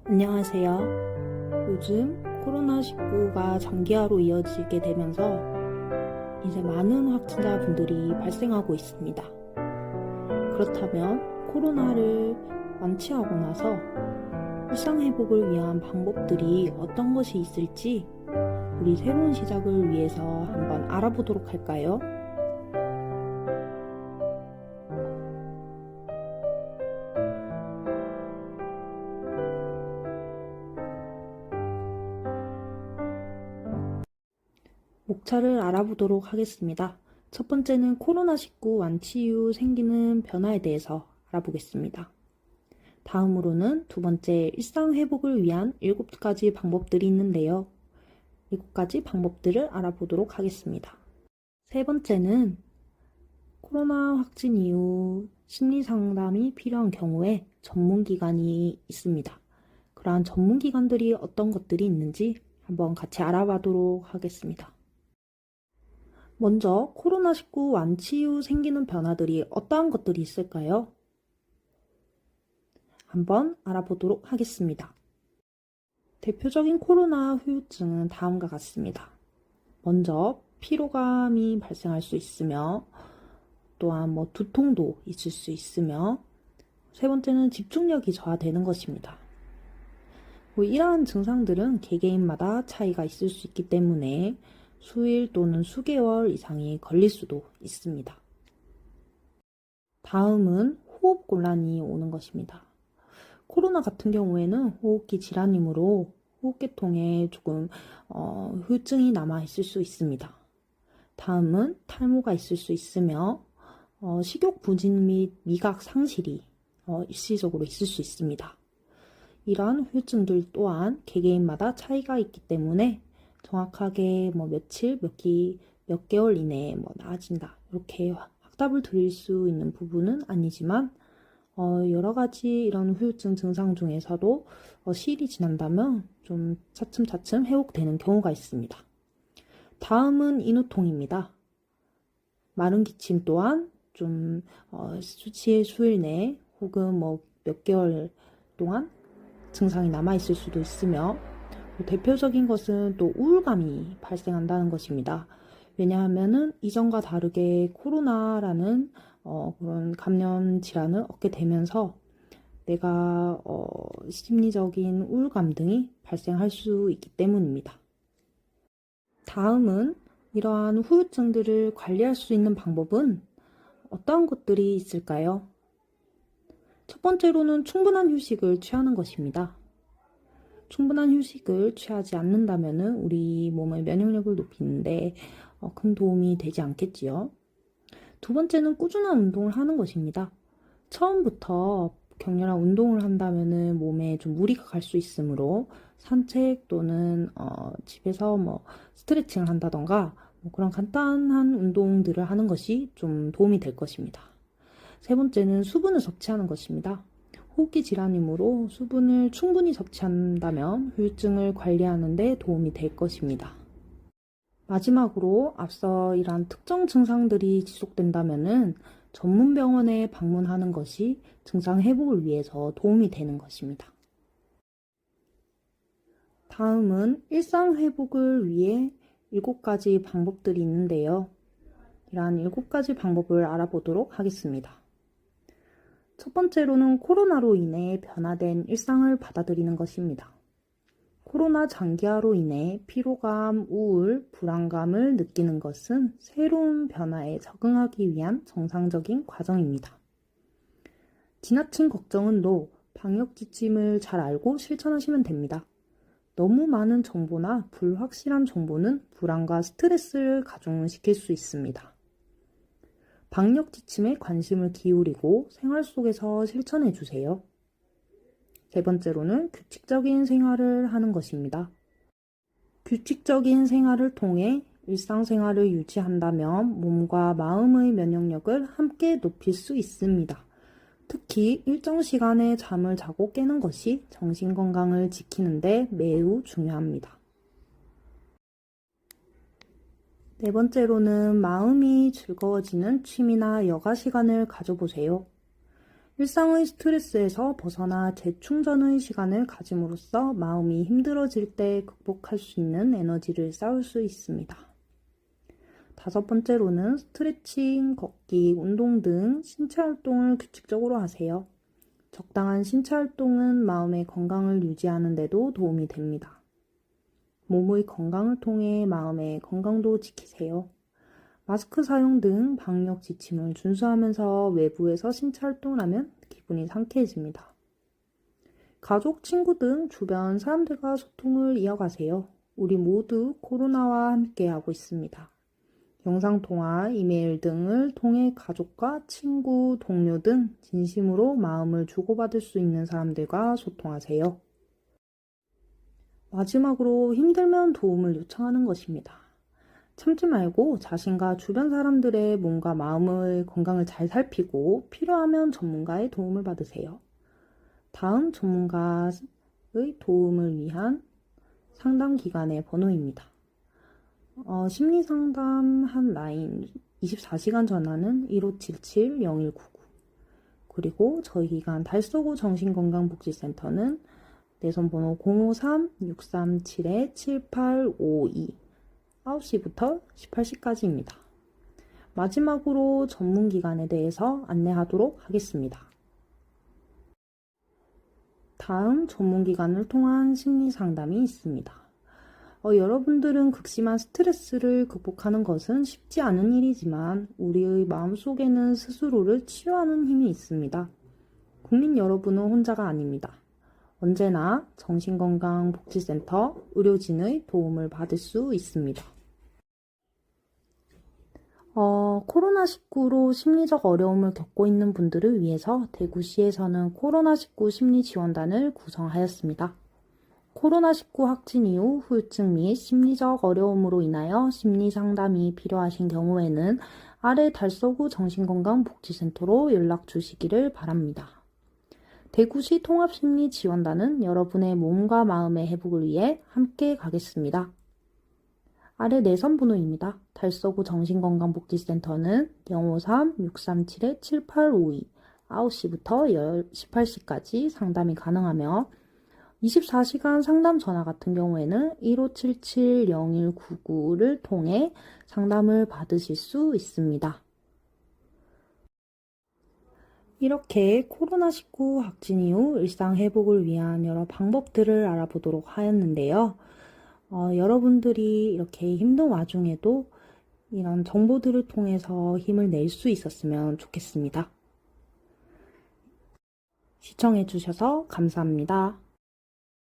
안녕하세요. 요즘 코로나19가 장기화로 이어지게 되면서 이제 많은 확진자분들이 발생하고 있습니다. 그렇다면 코로나를 완치하고 나서 일상회복을 위한 방법들이 어떤 것이 있을지 우리 새로운 시작을 위해서 한번 알아보도록 할까요? 목차를 알아보도록 하겠습니다. 첫 번째는 코로나19 완치 이후 생기는 변화에 대해서 알아보겠습니다. 다음으로는 두 번째, 일상 회복을 위한 7가지 방법들이 있는데요. 7가지 방법들을 알아보도록 하겠습니다. 세 번째는 코로나 확진 이후 심리 상담이 필요한 경우에 전문기관이 있습니다. 그러한 전문기관들이 어떤 것들이 있는지 한번 같이 알아보도록 하겠습니다. 먼저 코로나19 완치 이후 생기는 변화들이 어떠한 것들이 있을까요? 한번 알아보도록 하겠습니다. 대표적인 코로나 후유증은 다음과 같습니다. 먼저 피로감이 발생할 수 있으며 또한 두통도 있을 수 있으며 세 번째는 집중력이 저하되는 것입니다. 이러한 증상들은 개개인마다 차이가 있을 수 있기 때문에 수일 또는 수개월 이상이 걸릴 수도 있습니다. 다음은 호흡곤란이 오는 것입니다. 코로나 같은 경우에는 호흡기 질환이므로 호흡계통에 조금 후유증이 남아 있을 수 있습니다. 다음은 탈모가 있을 수 있으며 식욕 부진 및 미각 상실이 일시적으로 있을 수 있습니다. 이러한 후유증들 또한 개개인마다 차이가 있기 때문에 정확하게 며칠, 몇 개월 이내에 나아진다 이렇게 확답을 드릴 수 있는 부분은 아니지만 여러 가지 이런 후유증 증상 중에서도 시일이 지난다면 좀 차츰차츰 회복되는 경우가 있습니다. 다음은 인후통입니다. 마른 기침 또한 좀 수치의 수일 내에 혹은 몇 개월 동안 증상이 남아있을 수도 있으며 대표적인 것은 또 우울감이 발생한다는 것입니다. 왜냐하면은 이전과 다르게 코로나라는 그런 감염 질환을 얻게 되면서 내가 심리적인 우울감 등이 발생할 수 있기 때문입니다. 다음은 이러한 후유증들을 관리할 수 있는 방법은 어떠한 것들이 있을까요? 첫 번째로는 충분한 휴식을 취하는 것입니다. 충분한 휴식을 취하지 않는다면 우리 몸의 면역력을 높이는데 큰 도움이 되지 않겠지요. 두 번째는 꾸준한 운동을 하는 것입니다. 처음부터 격렬한 운동을 한다면 몸에 좀 무리가 갈 수 있으므로 산책 또는 집에서 스트레칭을 한다던가 그런 간단한 운동들을 하는 것이 좀 도움이 될 것입니다. 세 번째는 수분을 섭취하는 것입니다. 호흡기 질환이므로 수분을 충분히 섭취한다면 후유증을 관리하는 데 도움이 될 것입니다. 마지막으로 앞서 이러한 특정 증상들이 지속된다면 전문 병원에 방문하는 것이 증상 회복을 위해서 도움이 되는 것입니다. 다음은 일상 회복을 위해 7가지 방법들이 있는데요. 이러한 7가지 방법을 알아보도록 하겠습니다. 첫 번째로는 코로나로 인해 변화된 일상을 받아들이는 것입니다. 코로나 장기화로 인해 피로감, 우울, 불안감을 느끼는 것은 새로운 변화에 적응하기 위한 정상적인 과정입니다. 지나친 걱정은 노, 방역 지침을 잘 알고 실천하시면 됩니다. 너무 많은 정보나 불확실한 정보는 불안과 스트레스를 가중시킬 수 있습니다. 방역 지침에 관심을 기울이고 생활 속에서 실천해 주세요. 세 번째로는 규칙적인 생활을 하는 것입니다. 규칙적인 생활을 통해 일상생활을 유지한다면 몸과 마음의 면역력을 함께 높일 수 있습니다. 특히 일정 시간에 잠을 자고 깨는 것이 정신건강을 지키는 데 매우 중요합니다. 네 번째로는 마음이 즐거워지는 취미나 여가 시간을 가져보세요. 일상의 스트레스에서 벗어나 재충전의 시간을 가짐으로써 마음이 힘들어질 때 극복할 수 있는 에너지를 쌓을 수 있습니다. 다섯 번째로는 스트레칭, 걷기, 운동 등 신체 활동을 규칙적으로 하세요. 적당한 신체 활동은 마음의 건강을 유지하는 데도 도움이 됩니다. 몸의 건강을 통해 마음의 건강도 지키세요. 마스크 사용 등 방역 지침을 준수하면서 외부에서 신체 활동을 하면 기분이 상쾌해집니다. 가족, 친구 등 주변 사람들과 소통을 이어가세요. 우리 모두 코로나와 함께하고 있습니다. 영상통화, 이메일 등을 통해 가족과 친구, 동료 등 진심으로 마음을 주고받을 수 있는 사람들과 소통하세요. 마지막으로 힘들면 도움을 요청하는 것입니다. 참지 말고 자신과 주변 사람들의 몸과 마음의 건강을 잘 살피고 필요하면 전문가의 도움을 받으세요. 다음 전문가의 도움을 위한 상담기관의 번호입니다. 심리상담 한 라인 24시간 전화는 1577-0199 그리고 저희 기관 달서구 정신건강복지센터는 내선번호 053-637-7852 9시부터 18시까지입니다. 마지막으로 전문기관에 대해서 안내하도록 하겠습니다. 다음 전문기관을 통한 심리상담이 있습니다. 여러분들은 극심한 스트레스를 극복하는 것은 쉽지 않은 일이지만 우리의 마음속에는 스스로를 치유하는 힘이 있습니다. 국민 여러분은 혼자가 아닙니다. 언제나 정신건강복지센터 의료진의 도움을 받을 수 있습니다. 코로나19로 심리적 어려움을 겪고 있는 분들을 위해서 대구시에서는 코로나19 심리지원단을 구성하였습니다. 코로나19 확진 이후 후유증 및 심리적 어려움으로 인하여 심리상담이 필요하신 경우에는 아래 달서구 정신건강복지센터로 연락 주시기를 바랍니다. 대구시 통합심리지원단은 여러분의 몸과 마음의 회복을 위해 함께 가겠습니다. 아래 내선 번호입니다. 달서구 정신건강복지센터는 053-637-7852 9시부터 18시까지 상담이 가능하며 24시간 상담 전화 같은 경우에는 1577-0199를 통해 상담을 받으실 수 있습니다. 이렇게 코로나19 확진 이후 일상 회복을 위한 여러 방법들을 알아보도록 하였는데요. 여러분들이 이렇게 힘든 와중에도 이런 정보들을 통해서 힘을 낼 수 있었으면 좋겠습니다. 시청해주셔서 감사합니다.